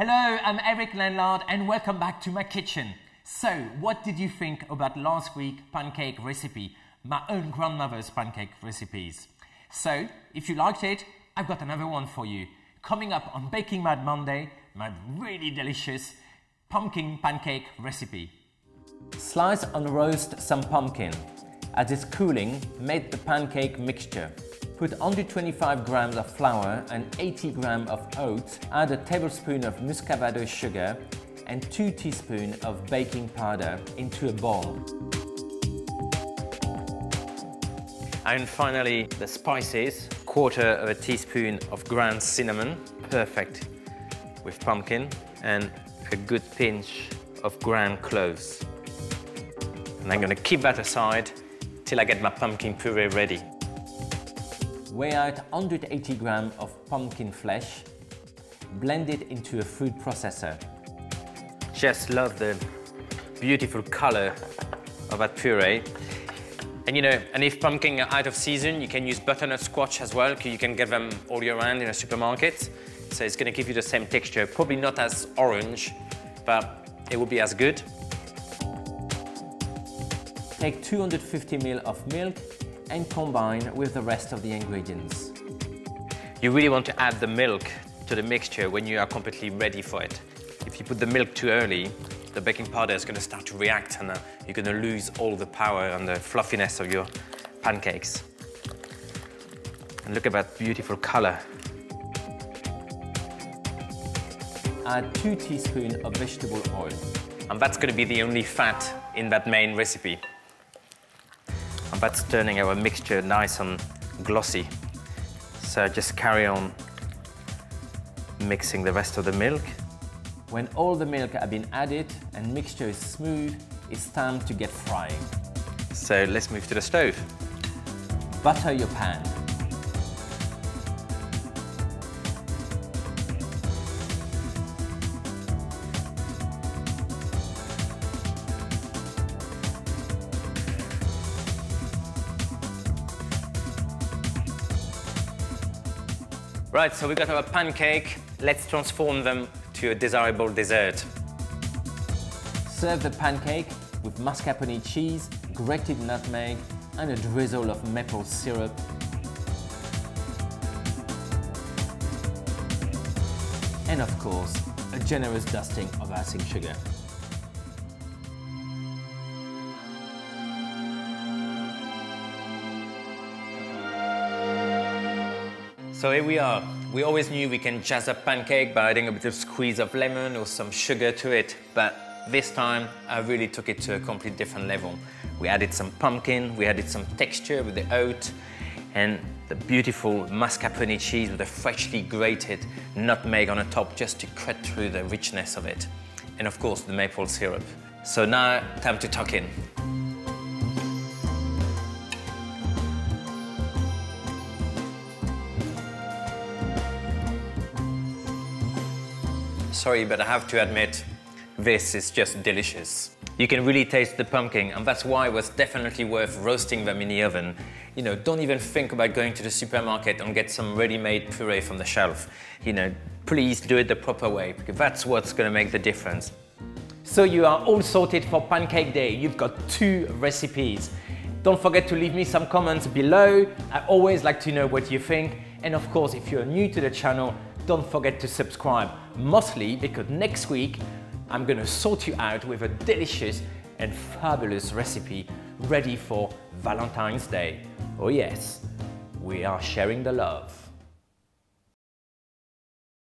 Hello, I'm Lanlard and welcome back to my kitchen. So, what did you think about last week's pancake recipe? My own grandmother's pancake recipes. So, if you liked it, I've got another one for you. Coming up on Baking Mad Monday, my really delicious pumpkin pancake recipe. Slice and roast some pumpkin. As it's cooling, make the pancake mixture. Put 125 grams of flour and 80 grams of oats. Add a tablespoon of muscovado sugar and 2 teaspoons of baking powder into a bowl. And finally, the spices. 1/4 teaspoon of ground cinnamon, perfect with pumpkin, and a good pinch of ground cloves. And I'm going to keep that aside till I get my pumpkin puree ready. Weigh out 180 grams of pumpkin flesh, blend it into a food processor. Just love the beautiful color of that puree. And and if pumpkin are out of season, you can use butternut squash as well, because you can get them all year round in a supermarket. So it's going to give you the same texture, probably not as orange, but it will be as good. Take 250 ml of milk and combine with the rest of the ingredients. You really want to add the milk to the mixture when you are completely ready for it. If you put the milk too early, the baking powder is going to start to react and you're going to lose all the power and the fluffiness of your pancakes. And look at that beautiful color. Add 2 teaspoons of vegetable oil. And that's going to be the only fat in that main recipe. And that's turning our mixture nice and glossy. So just carry on mixing the rest of the milk. When all the milk have been added and mixture is smooth, it's time to get frying. So let's move to the stove. Butter your pan. Right, so we got our pancake. Let's transform them to a desirable dessert. Serve the pancake with mascarpone cheese, grated nutmeg, and a drizzle of maple syrup. And of course, a generous dusting of icing sugar. So here we are. We always knew we can jazz up pancake by adding a bit of squeeze of lemon or some sugar to it, but this time I really took it to a completely different level. We added some pumpkin, we added some texture with the oat, and the beautiful mascarpone cheese with the freshly grated nutmeg on the top just to cut through the richness of it. And of course the maple syrup. So now, time to tuck in. Sorry, but I have to admit, this is just delicious. You can really taste the pumpkin, and that's why it was definitely worth roasting them in the oven. Don't even think about going to the supermarket and get some ready-made puree from the shelf. Please do it the proper way, because that's what's going to make the difference. So you are all sorted for Pancake Day. You've got 2 recipes. Don't forget to leave me some comments below. I always like to know what you think. And of course, if you're new to the channel, don't forget to subscribe, mostly because next week I'm going to sort you out with a delicious and fabulous recipe ready for Valentine's Day. Oh yes, we are sharing the love.